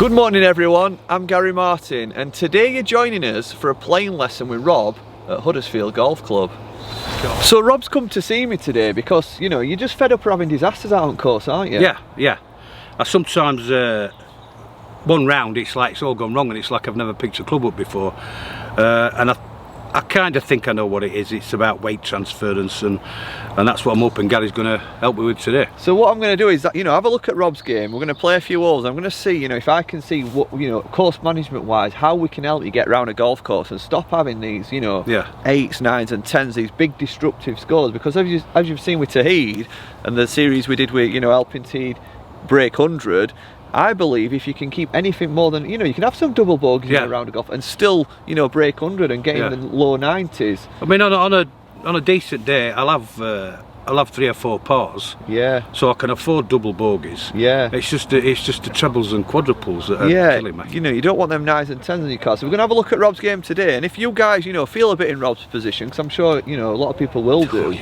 Good morning everyone, I'm Gary Martin and today you're joining us for a playing lesson with Rob at Huddersfield Golf Club. So Rob's come to see me today because, you know, you're just fed up of having disasters out on course, aren't you? Yeah. I sometimes, one round it's like it's all gone wrong and it's like I've never picked a club up before. And I kind of think I know what it is. It's about weight transference and that's what I'm hoping Gary's going to help me with today. So what I'm going to do is that, you know, have a look at Rob's game. We're going to play a few holes. I'm going to see, you know, if I can see what, you know, course management wise, how we can help you get around a golf course and stop having these, you know, 8s, 9s and 10s, these big destructive scores. Because as you've seen with Tahid and the series we did with, you know, helping Tahid break 100, I believe if you can keep anything more than, you know, you can have some double bogeys in a round of golf and still, you know, break 100 and get in the low 90s. I mean, on a decent day, I'll have 3 or 4 pars. Yeah. So I can afford double bogeys. Yeah. It's just the trebles and quadruples that are killing me. You know, you don't want them 9s and 10s in your car. So we're going to have a look at Rob's game today. And if you guys, you know, feel a bit in Rob's position, because I'm sure, you know, a lot of people will do.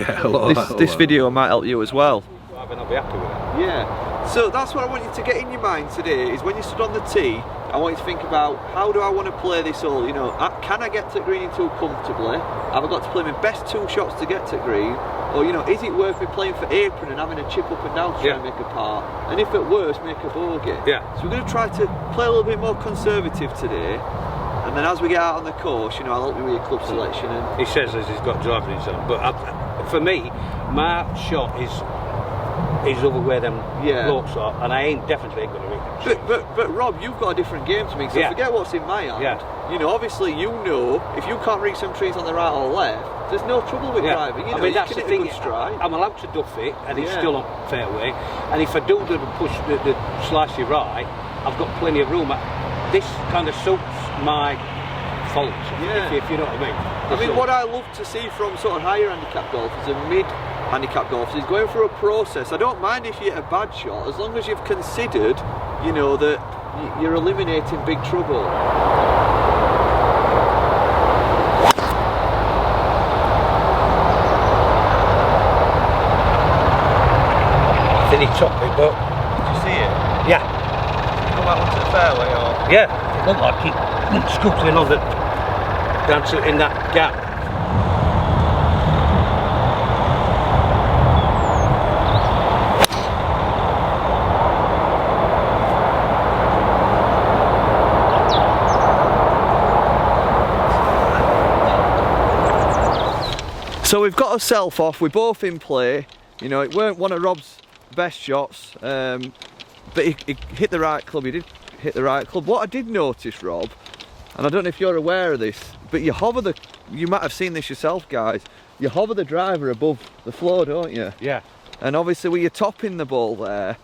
This video might help you as well. I'll be happy with it. Yeah. So that's what I want you to get in your mind today, is when you stood on the tee, I want you to think about, how do I want to play this hole? You know, can I get to green too comfortably? Have I got to play my best 2 shots to get to green? Or, you know, is it worth me playing for apron and having a chip up and down to try and make a par? And if at worst, make a bogey. Yeah. So we're going to try to play a little bit more conservative today. And then as we get out on the course, you know, I'll help you with your club selection. And he says as he's got driving his own, but for me, my shot is over where them blokes are, and I definitely ain't going to reach them. But Rob, you've got a different game to me, so forget what's in my hand. You know, obviously you know if you can't reach some trees on the right or left, there's no trouble with driving. You know, I mean, that's the thing. I'm allowed to duff it, and it's still on fairway. And if I do the push, the slicey right, I've got plenty of room. This kind of suits my fault, if you know what I mean. I mean, what I love to see from sort of higher handicap golfers and mid-handicap golfers is going through a process. I don't mind if you hit a bad shot, as long as you've considered, you know, that you're eliminating big trouble. I think he topped it, but... Did you see it? Yeah. Did it come out onto the fairway, or...? Yeah, it looked like he scooped in on down to in that gap. So we've got ourselves off, we're both in play. You know, it weren't one of Rob's best shots, but he hit the right club, he did hit the right club. What I did notice, Rob, and I don't know if you're aware of this, but you might have seen this yourself, guys, you hover the driver above the floor, don't you? Yeah. And obviously with you topping the ball there,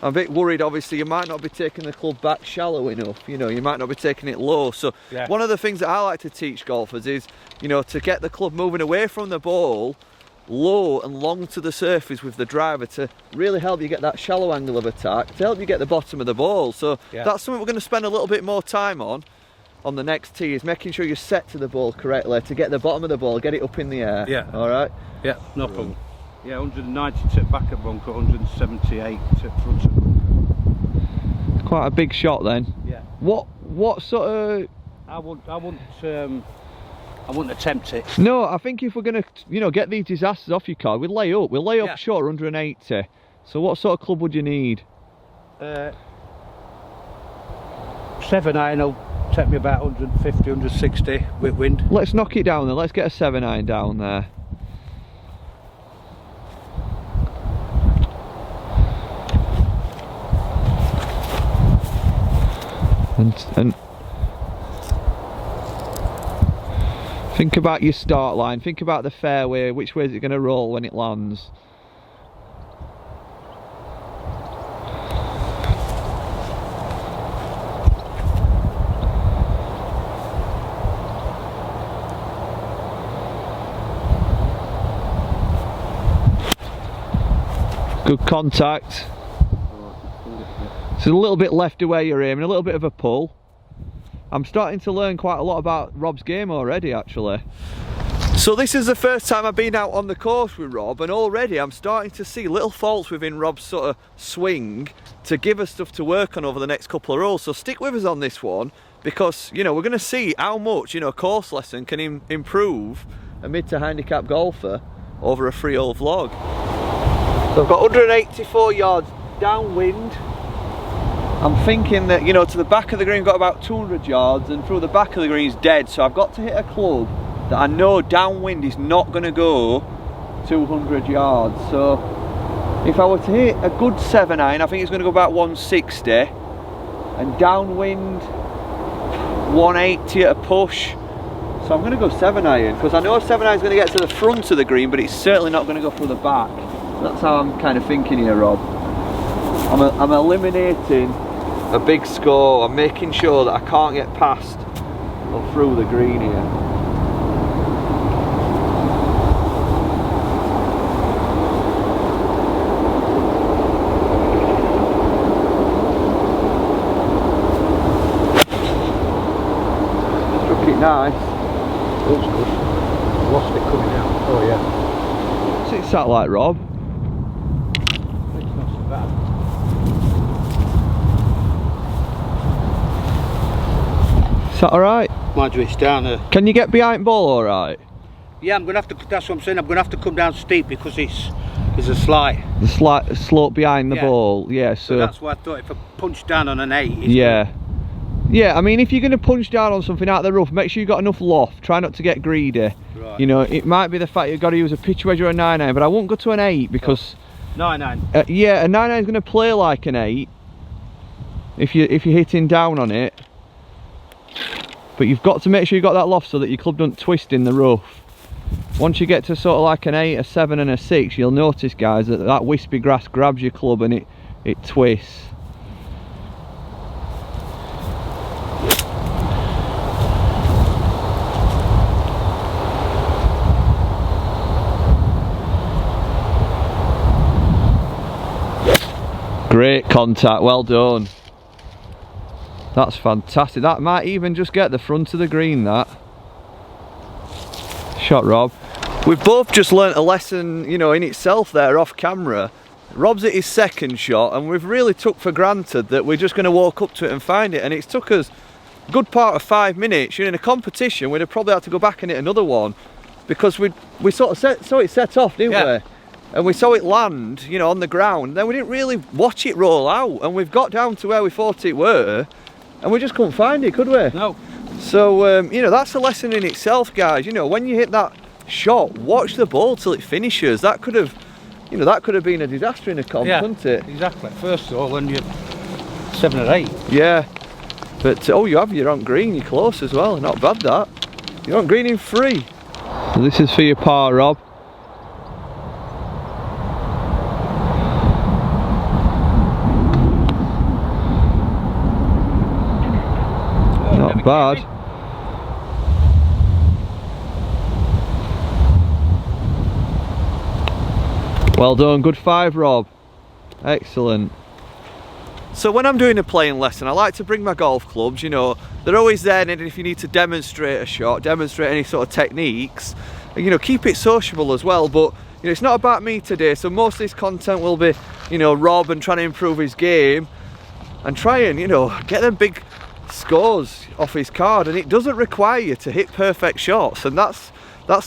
I'm a bit worried, obviously you might not be taking the club back shallow enough, you know, you might not be taking it low. So one of the things that I like to teach golfers is, you know, to get the club moving away from the ball, low and long to the surface with the driver, to really help you get that shallow angle of attack, to help you get the bottom of the ball. So that's something we're going to spend a little bit more time on the next tee, is making sure you're set to the ball correctly to get the bottom of the ball, get it up in the air. Yeah. Alright? Yeah, no problem. Yeah, 190 tip back at bunker, 178 tip front at bunker. Quite a big shot then. Yeah. What sort of... I wouldn't attempt it. No, I think if we're going to, you know, get these disasters off your card, we'll lay up. We'll lay up short 180. So what sort of club would you need? 7-iron will take me about 150, 160 with wind. Let's knock it down then. Let's get a 7-iron down there. And think about your start line, think about the fairway, which way is it going to roll when it lands. Good contact. It's a little bit left of where you're aiming, a little bit of a pull. I'm starting to learn quite a lot about Rob's game already, actually. So this is the first time I've been out on the course with Rob, and already I'm starting to see little faults within Rob's sort of swing to give us stuff to work on over the next couple of rolls. So stick with us on this one, because, you know, we're going to see how much, you know, a course lesson can improve a mid to handicap golfer over a 3-hole vlog. So I've got 184 yards downwind. I'm thinking that, you know, to the back of the green got about 200 yards, and through the back of the green is dead, so I've got to hit a club that I know downwind is not going to go 200 yards. So if I were to hit a good 7-iron, I think it's going to go about 160, and downwind 180 at a push. So I'm going to go 7-iron, because I know 7-iron is going to get to the front of the green, but it's certainly not going to go through the back. That's how I'm kind of thinking here, Rob. I'm eliminating a big score. I'm making sure that I can't get past or through the green here. Nice. Looks good. Lost it coming out. Oh yeah. What's it sat like, Rob? It's not so bad. Is that alright? Mind you, it's down there. Can you get behind ball alright? Yeah, I'm gonna have to. That's what I'm saying. I'm gonna have to come down steep because there's a slide. The slight slope behind the ball, yeah. So that's why I thought if I punch down on an 8. Yeah. Yeah, I mean, if you're going to punch down on something out of the rough, make sure you've got enough loft. Try not to get greedy. Right. You know, it might be the fact you've got to use a pitch wedge or a 9-iron, but I won't go to an 8 because... 9-iron? Yeah, a 9-iron is going to play like an 8 if you're hitting down on it. But you've got to make sure you've got that loft so that your club doesn't twist in the rough. Once you get to sort of like an 8, a 7 and a 6, you'll notice, guys, that that wispy grass grabs your club and it twists. Great contact, well done. That's fantastic. That might even just get the front of the green, that. Shot, Rob. We've both just learnt a lesson, you know, in itself there off camera. Rob's at his second shot, and we've really took for granted that we're just going to walk up to it and find it, and it's took us a good part of 5 minutes. You know, in a competition we'd have probably had to go back and hit another one, because we sort of saw it set off, didn't we? And we saw it land, you know, on the ground. Then we didn't really watch it roll out, and we've got down to where we thought it were, and we just couldn't find it, could we? No. So, you know, that's a lesson in itself, guys. You know, when you hit that shot, watch the ball till it finishes. That could have, you know, that could have been a disaster in a comp, couldn't it? Exactly. First of all, when you're 7 or 8. Yeah. But, oh, you're on green, you're close as well. Not bad, that. You're on green in 3. So this is for your par, Rob. Not bad. Well done, good 5, Rob. Excellent. So when I'm doing a playing lesson, I like to bring my golf clubs. You know, they're always there, and if you need to demonstrate a shot, demonstrate any sort of techniques, and, you know, keep it sociable as well. But, you know, it's not about me today, so most of this content will be, you know, Rob and trying to improve his game and try and, you know, get them big scores off his card. And it doesn't require you to hit perfect shots, and that's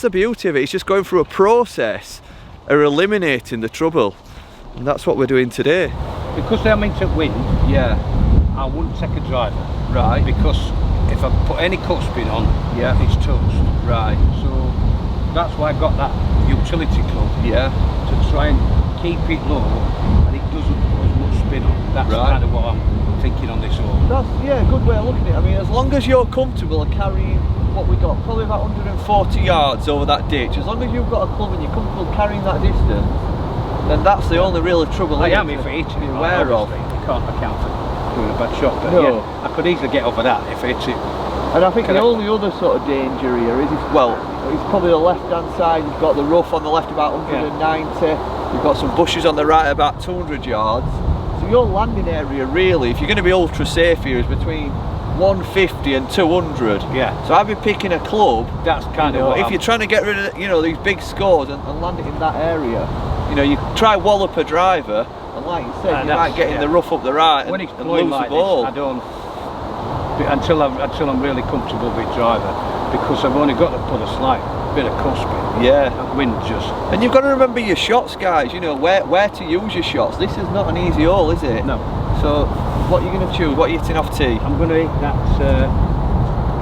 the beauty of it. It's just going through a process of eliminating the trouble, and that's what we're doing today. Because they're meant to win, yeah, I wouldn't take a driver. Right. Because if I put any cut spin on, yeah, it's toast. Right. So that's why I got that utility club. Yeah. To try and keep it low and it doesn't put as much spin on. That's kind of what I'm thinking on this hole. That's, yeah, a good way of looking at it. I mean, as long as you're comfortable carrying what we got, probably about 140 yards over that ditch, as long as you've got a club and you're comfortable carrying that distance, then that's the only real trouble I am if I hit it. Aware of. I can't account for doing a bad shot, but no. Yeah, I could easily get over that if I hit it. And I think the only other sort of danger here is, well, it's probably the left hand side. You've got the rough on the left about 190, you've got some bushes on the right about 200 yards. So your landing area really, if you're going to be ultra safe here, is between 150 and 200. Yeah. So I'd be picking a club. That's kind of what if you're trying to get rid of, you know, these big scores and land it in that area, you know, you try wallop a driver, and like you said, you might get in the rough up the right and lose like the ball. This, I don't until I'm really comfortable with driver, because I've only got to put a slight bit of cusping. Yeah. And wind just. And you've got to remember your shots, guys. You know where to use your shots. This is not an easy hole, is it? No. So what are you going to choose? What are you hitting off tee? I'm going to hit that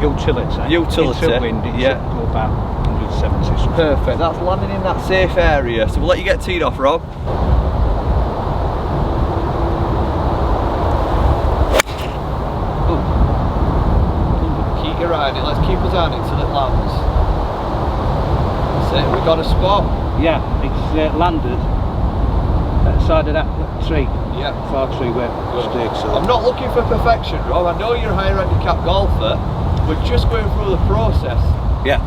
utility. Utility. Wind. It's Yeah. up to about 170. Perfect. That's landing in that safe area. So we'll let you get teed off, Rob. Keep your riding. Let's keep us on it till it lands. That's it. We got a spot. Yeah, it's landed at the side of that tree. Yeah. Far tree where stakes are. I'm not looking for perfection, Rob. I know you're a higher handicap golfer. We're just going through the process. Yeah.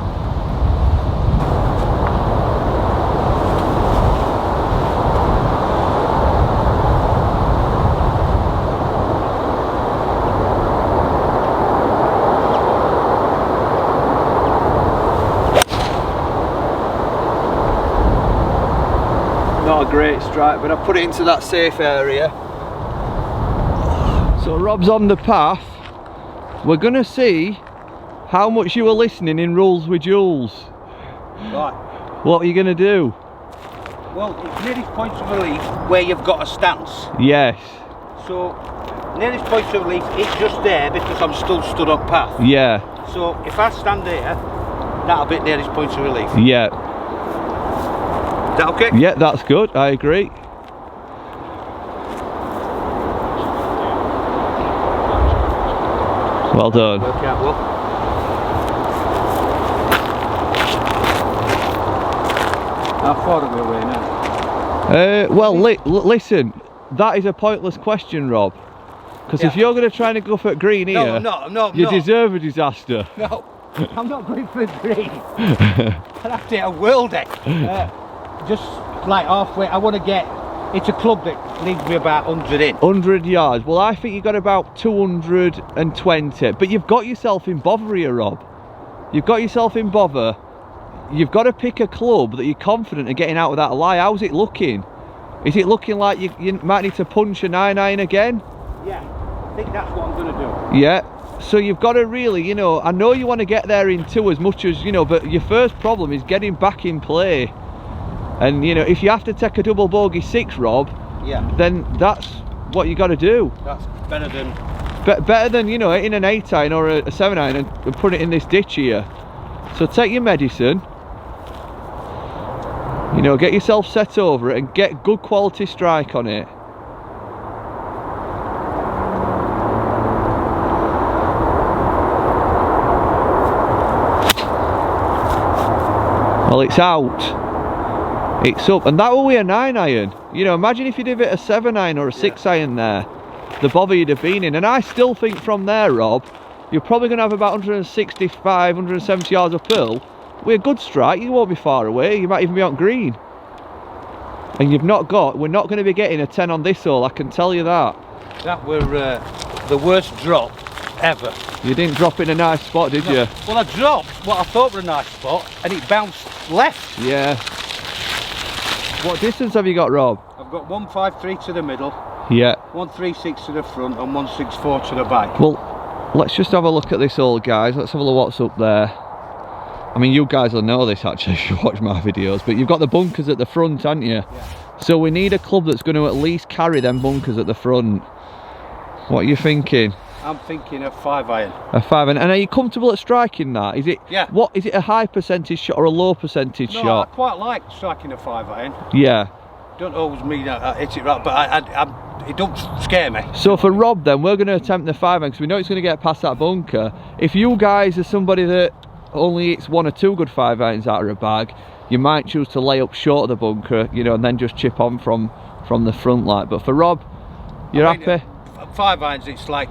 Not a great strike, but I put it into that safe area. So Rob's on the path. We're gonna see how much you were listening in Rules with Jules. Right. What are you gonna do? Well, it's nearest point of relief where you've got a stance. Yes. So, nearest point of relief, it's just there because I'm still stood on path. Yeah. So, if I stand there, that'll be nearest point of relief. Yeah. Is that okay? Yeah, that's good. I agree. Well done. Work out well. How far are we away now? Well, listen, that is a pointless question, Rob. Because if you're going to try and go for a green here, you deserve a disaster. No, I'm not going for a green. I'd have to hit a worldie. Just like halfway. I want to get. It's a club that leads me about 100 in. 100 yards. Well, I think you got about 220. But you've got yourself in bother here, Rob. You've got yourself in bother. You've got to pick a club that you're confident of getting out of that lie. How's it looking? Is it looking like you might need to punch a 9-iron again? Yeah, I think that's what I'm going to do. Yeah. So you've got to really, you know, I know you want to get there in two as much as, you know, but your first problem is getting back in play. And, you know, if you have to take a double bogey 6, Rob, then that's what you got to do. That's better than... Better than, you know, hitting an 8-iron or a 7-iron and put it in this ditch here. So take your medicine. You know, get yourself set over it and get good quality strike on it. Well, it's out. It's up, and that will be a 9-iron. You know, imagine if you did it a 7-iron or a 6-iron there, the bother you'd have been in. And I still think from there, Rob, you're probably going to have about 165, 170 yards uphill. With a good strike, you won't be far away. You might even be on green. And we're not going to be getting a 10 on this hole, I can tell you that. That were the worst drop ever. You didn't drop in a nice spot, did you? Well, I dropped what I thought were a nice spot, and it bounced left. Yeah. What distance have you got, Rob? I've got 153 to the middle, yeah, 136 to the front, and 164 to the back. Well, let's just have a look at this hole, guys. Let's have a look what's up there. I mean, you guys will know this actually if you watch my videos, but you've got the bunkers at the front, haven't you? Yeah. So we need a club that's going to at least carry them bunkers at the front. What are you thinking? I'm thinking a 5-iron. A 5-iron. And are you comfortable at striking that? Is it? Yeah. What is it? A high percentage shot or a low percentage shot? No, I quite like striking a 5-iron. Yeah. Don't always mean I hit it right, but it don't scare me. So for Rob, then we're going to attempt the 5-iron because we know it's going to get past that bunker. If you guys are somebody that only hits 1 or 2 good 5-irons out of a bag, you might choose to lay up short of the bunker, you know, and then just chip on from the front light. But for Rob, you're happy? 5-irons, it's like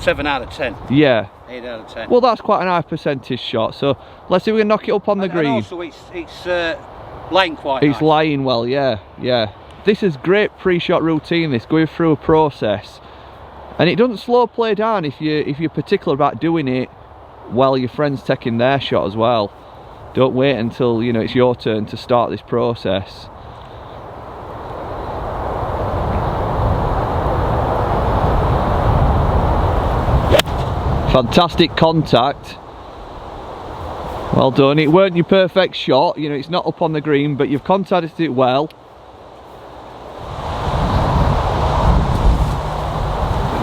7 out of 10. Yeah. 8 out of 10. Well, that's quite an high percentage shot. So let's see if we can knock it up on the green. And also, it's lying quite It's nice. lying well, yeah, yeah. This is great pre-shot routine, this, going through a process. And it doesn't slow play down if you're particular about doing it while your friend's taking their shot as well. Don't wait until, you know, it's your turn to start this process. Fantastic contact. Well done. It weren't your perfect shot, you know, it's not up on the green, but you've contacted it well.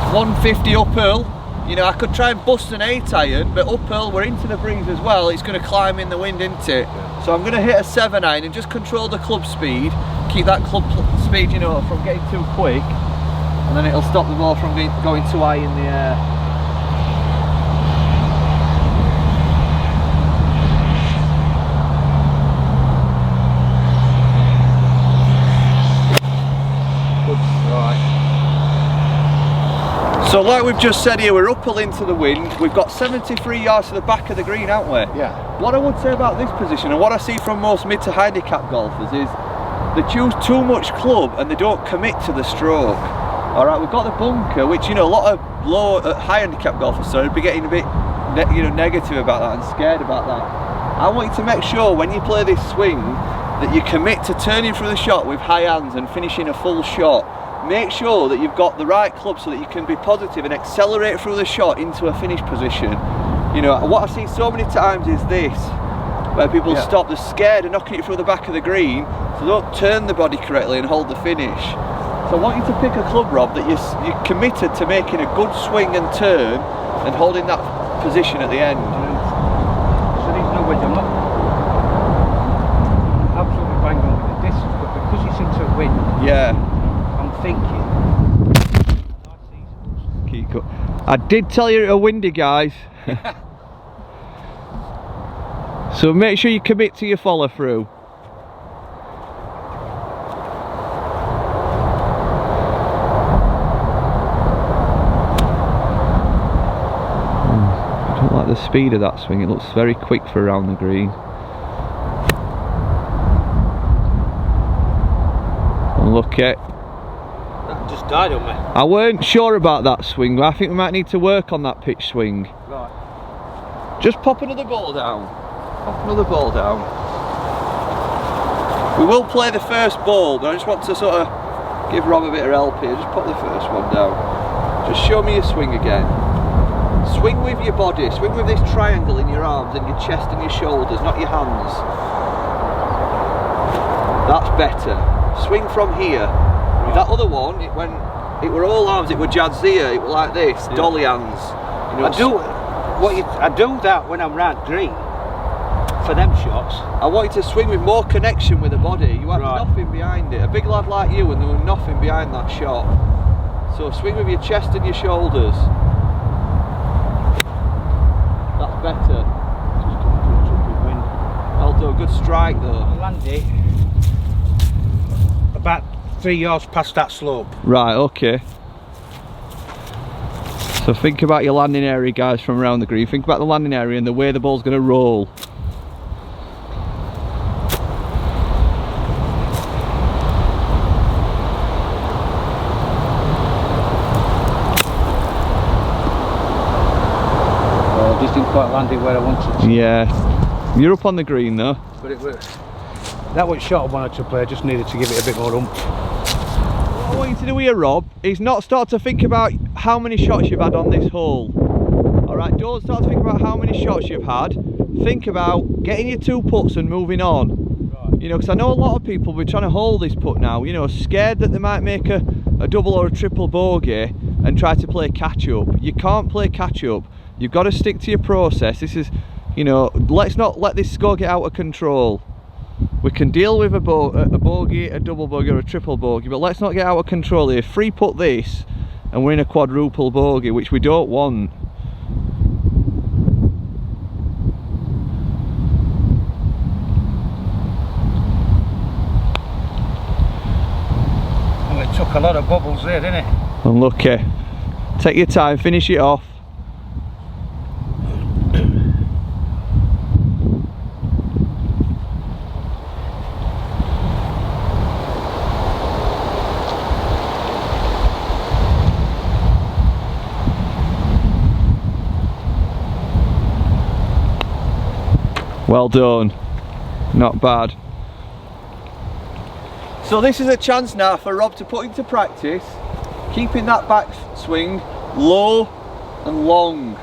It's 150 uphill. You know, I could try and bust an 8 iron, but uphill, we're into the breeze as well. It's going to climb in the wind, isn't it? Yeah. So I'm going to hit a 7 iron and just control the club speed. Keep that club speed, you know, from getting too quick. And then it'll stop the ball from going too high in the air. So like we've just said here, we're uphill into the wind. We've got 73 yards to the back of the green, haven't we? Yeah. What I would say about this position, and what I see from most mid to handicap golfers, is they choose too much club and they don't commit to the stroke. All right, we've got the bunker, which, you know, a lot of high handicap golfers would be getting a bit negative about that and scared about that. I want you to make sure when you play this swing that you commit to turning through the shot with high hands and finishing a full shot. Make sure that you've got the right club so that you can be positive and accelerate through the shot into a finish position. You know, what I see so many times is this, where people stop, they're scared of knocking it through the back of the green, so they don't turn the body correctly and hold the finish. So I want you to pick a club, Rob, that you're committed to making a good swing and turn and holding that position at the end. So there's no way I'm not absolutely bang on with the distance, but because it's into a wind. Yeah. Thinking. I did tell you it was windy, guys. So make sure you commit to your follow through. I don't like the speed of that swing, it looks very quick for around the green. Unlucky. Just died on me. I weren't sure about that swing, but I think we might need to work on that pitch swing. Right. Just pop another ball down. Pop another ball down. We will play the first ball, but I just want to sort of give Rob a bit of help here. Just pop the first one down. Just show me your swing again. Swing with your body. Swing with this triangle in your arms and your chest and your shoulders, not your hands. That's better. Swing from here. That other one, when it were all arms, it were jadzia, it were like this, dolly hands. You know, I do that when I'm round green for them shots. I want you to swing with more connection with the body. You have nothing behind it. A big lad like you, and there was nothing behind that shot. So swing with your chest and your shoulders. That's better. Well done, good strike though. Land it about 3 yards past that slope. Right, okay. So think about your landing area, guys, from around the green. Think about the landing area and the way the ball's going to roll. Oh, just didn't quite land it where I wanted to. Yeah. You're up on the green though. But it was, that was shot I wanted to play, I just needed to give it a bit more oomph. What I want you to do here, Rob, is not start to think about how many shots you've had on this hole. Alright, don't start to think about how many shots you've had. Think about getting your 2 putts and moving on. Right. You know, because I know a lot of people will be trying to hold this putt now, you know, scared that they might make a double or a triple bogey and try to play catch up. You can't play catch up. You've got to stick to your process. This is, you know, let's not let this score get out of control. We can deal with a bogey, a double bogey or a triple bogey, but let's not get out of control here. Free put this and we're in a quadruple bogey, which we don't want. Well, it took a lot of bubbles there, didn't it? Unlucky. Take your time, finish it off. Well done. Not bad. So this is a chance now for Rob to put into practice keeping that back swing low and long.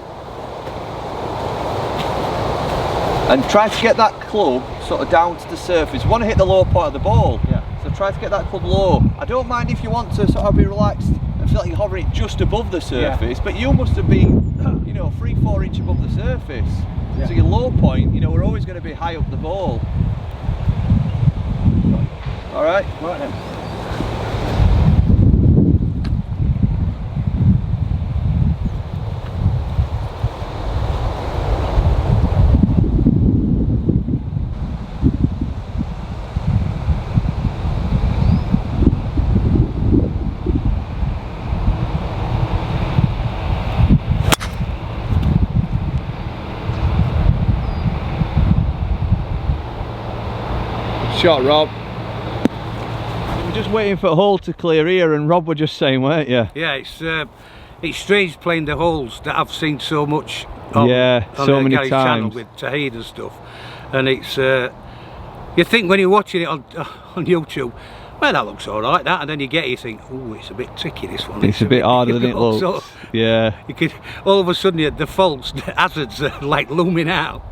And try to get that club sort of down to the surface. You want to hit the low point of the ball. Yeah. So try to get that club low. I don't mind if you want to sort of be relaxed and feel like you're hovering it just above the surface, but you must have been, you know, 3-4 inches above the surface. Yeah. So your low point, you know, we're always going to be high up the ball. All right? Right then. Shot, Rob. We're just waiting for a hole to clear here, and Rob were just saying, weren't you? Yeah, it's strange playing the holes that I've seen so much on, so many Gary's times channel with Tahid and stuff, and it's you think when you're watching it on YouTube, well, that looks all right, that, and then you get it, you think, oh, it's a bit tricky, this one. It's a bit harder than it looks. So, yeah. You could all of a sudden the faults, the hazards are like looming out,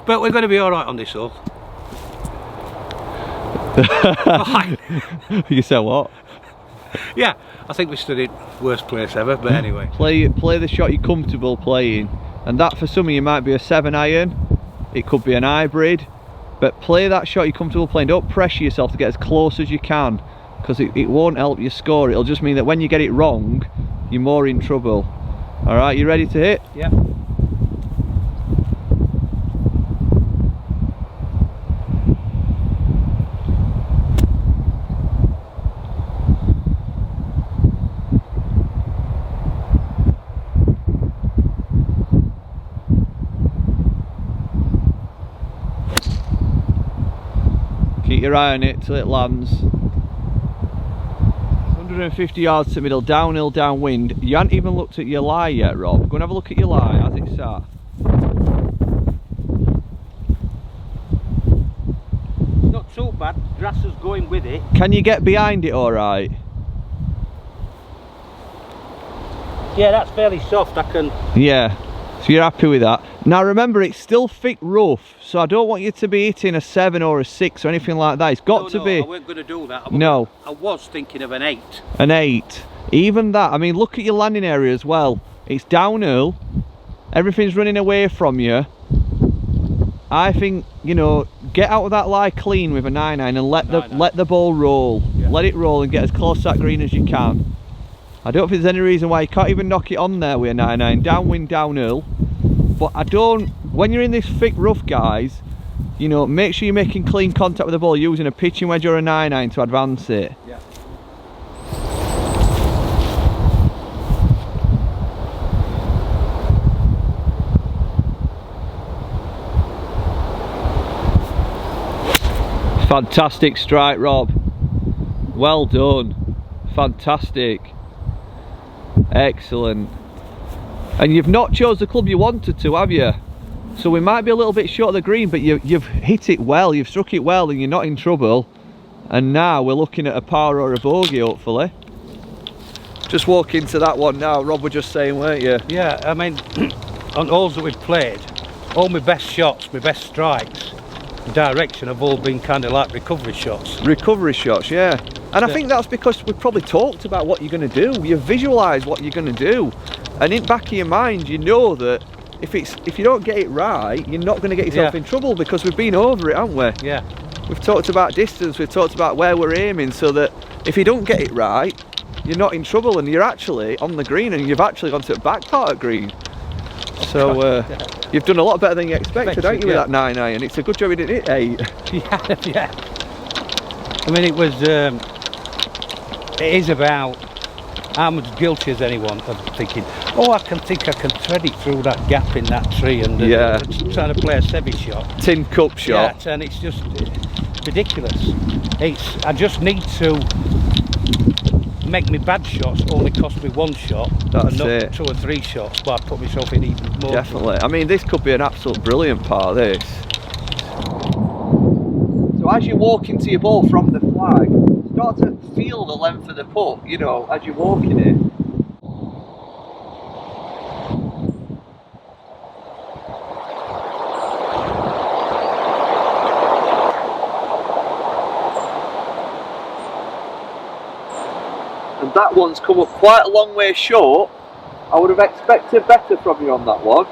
but we're going to be all right on this hole. You said what? Yeah, I think we stood in worst place ever, but anyway. Play the shot you're comfortable playing, and that for some of you might be a 7-iron, it could be an hybrid, but play that shot you're comfortable playing. Don't pressure yourself to get as close as you can, because it won't help you score. It'll just mean that when you get it wrong, you're more in trouble. Alright, you ready to hit? Yeah. Keep your eye on it till it lands. 150 yards to middle, downhill, downwind. You haven't even looked at your lie yet, Rob. Go and have a look at your lie as it sat. Not so bad, grass is going with it. Can you get behind it alright? Yeah, that's fairly soft, I can... Yeah, so you're happy with that. Now remember, it's still thick rough, so I don't want you to be hitting a 7 or a 6 or anything like that. It's got to be... I weren't going to do that. No. I was thinking of an 8. An 8. Even that, I mean, look at your landing area as well. It's downhill, everything's running away from you. I think, you know, get out of that lie clean with a 9-9 and let the ball roll. Yeah. Let it roll and get as close to that green as you can. I don't think there's any reason why you can't even knock it on there with a 9-9. Downwind, downhill. But I don't, when you're in this thick rough, guys, you know, make sure you're making clean contact with the ball using a pitching wedge or a 9-9 to advance it. Yeah. Fantastic strike, Rob. Well done. Fantastic. Excellent. And you've not chose the club you wanted to, have you? So we might be a little bit short of the green, but you've hit it well, you've struck it well, and you're not in trouble. And now we're looking at a par or a bogey, hopefully. Just walk into that one now. Rob were just saying, weren't you? Yeah, I mean, on holes that we've played, all my best shots, my best strikes, direction have all been kind of like recovery shots. Recovery shots, yeah. And I think that's because we've probably talked about what you're going to do. You visualise what you're going to do. And in the back of your mind, you know that if you don't get it right, you're not going to get yourself in trouble, because we've been over it, haven't we? Yeah. We've talked about distance, we've talked about where we're aiming, so that if you don't get it right, you're not in trouble and you're actually on the green and you've actually gone to the back part of green. So you've done a lot better than you expected, haven't you, with that 9-iron? It's a good job you didn't hit 8. Yeah. I mean, it was, it is about how much guilty as anyone of thinking, oh, I think I can thread it through that gap in that tree, and trying to play a Sevi shot. Tin cup shot. Yeah, and it's just ridiculous. I just need to make me bad shots only cost me 1 shot. That's and not it. 2 or 3 shots, but I put myself in even more. Definitely. I mean, this could be an absolute brilliant par, this. as you walk into your ball from the flag, start to feel the length of the putt, you know, as you're walking it. And that one's come up quite a long way short. I would have expected better from you on that one.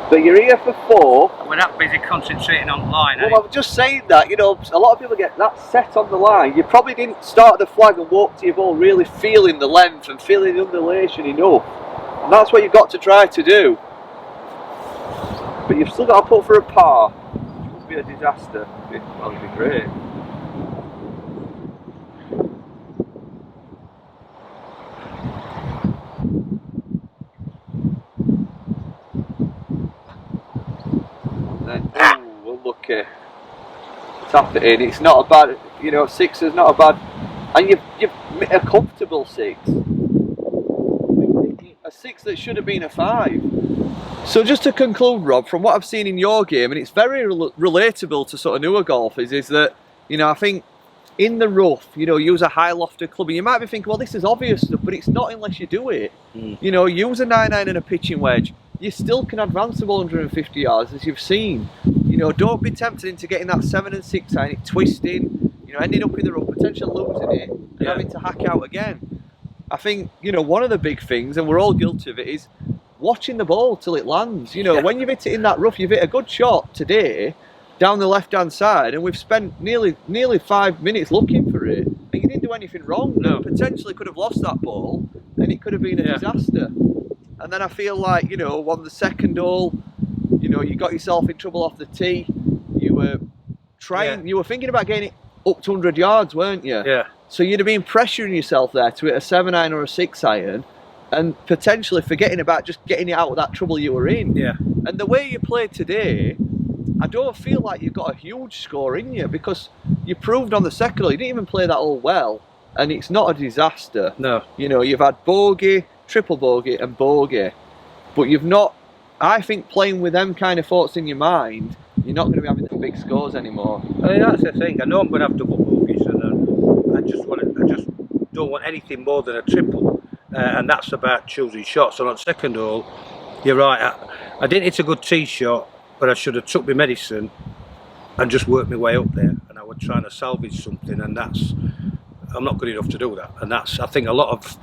But you're here for 4. We're that busy concentrating on the line. Well, I was just saying that, you know, a lot of people get that set on the line. You probably didn't start at the flag and walk to your ball really feeling the length and feeling the undulation enough. And that's what you've got to try to do. But you've still got to put for a par. It would be a disaster. Well, it'd be great. Unlucky. Tap it in. It's not a bad, you know, 6 is not a bad, and you've a comfortable 6. A 6 that should have been a 5. So just to conclude, Rob, from what I've seen in your game, and it's very relatable to sort of newer golfers, is that, you know, I think in the rough, you know, use a high lofted club, and you might be thinking, well, this is obvious stuff, but it's not unless you do it. You know, use a 9-9 and a pitching wedge. You still can advance the ball 150 yards, as you've seen. You know, don't be tempted into getting that 7 and 6 iron, it twisting, you know, ending up in the rough, potentially losing it, and having to hack out again. I think, you know, one of the big things, and we're all guilty of it, is watching the ball till it lands. You know, when you've hit it in that rough, you've hit a good shot today down the left-hand side, and we've spent nearly 5 minutes looking for it, and you didn't do anything wrong. No. You potentially could have lost that ball, and it could have been a disaster. And then I feel like, you know, on the second hole, you know, you got yourself in trouble off the tee. You were you were thinking about getting it up to 100 yards, weren't you? Yeah. So you'd have been pressuring yourself there to hit a 7-iron or a 6-iron, and potentially forgetting about just getting it out of that trouble you were in. Yeah. And the way you played today, I don't feel like you've got a huge score in you, because you proved on the second hole you didn't even play that all well, and it's not a disaster. No. You know, you've had bogey, triple bogey and bogey, but you've not, I think, playing with them kind of thoughts in your mind, you're not going to be having the big scores anymore. I mean, that's the thing. I know I'm going to have double bogeys, and I just don't want anything more than a triple, and that's about choosing shots. And on second hole, you're right, I didn't hit a good tee shot, but I should have took my medicine and just worked my way up there, and I was trying to salvage something, and I'm not good enough to do that. And that's, I think, a lot of,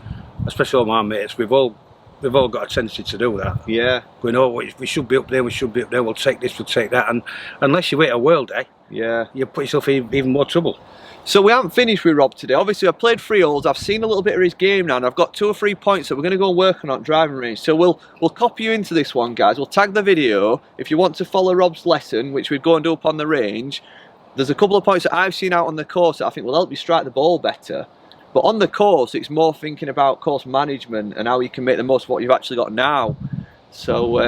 especially all my mates, we've all got a tendency to do that. Yeah. We know we should be up there, we'll take this, we'll take that, and unless you wait a world day, you put yourself in even more trouble. So we haven't finished with Rob today. Obviously I've played 3 holes, I've seen a little bit of his game now, and I've got 2 or 3 points that we're going to go and work on driving range. So we'll copy you into this one, guys. We'll tag the video. If you want to follow Rob's lesson, which we'd go and do up on the range, there's a couple of points that I've seen out on the course that I think will help you strike the ball better. But on the course, it's more thinking about course management and how you can make the most of what you've actually got now. So,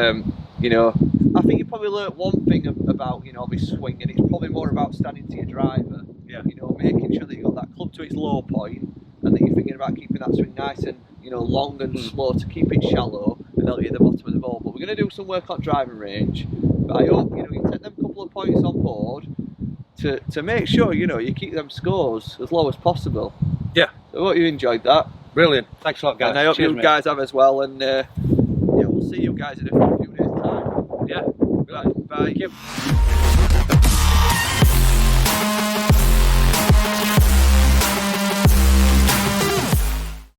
you know, I think you probably learnt one thing about, you know, this swing, and it's probably more about standing to your driver. Yeah. You know, making sure that you've got that club to its low point, and that you're thinking about keeping that swing nice and, you know, long and slow to keep it shallow and help you at the bottom of the ball. But we're going to do some work on driving range. But I hope, you know, you take them couple of points on board to make sure, you know, you keep them scores as low as possible. Yeah. So I hope you enjoyed that. Brilliant. Thanks a lot, guys. And I hope you guys have as well. And yeah, we'll see you guys in a few days' time. Yeah. Bye. Thank you.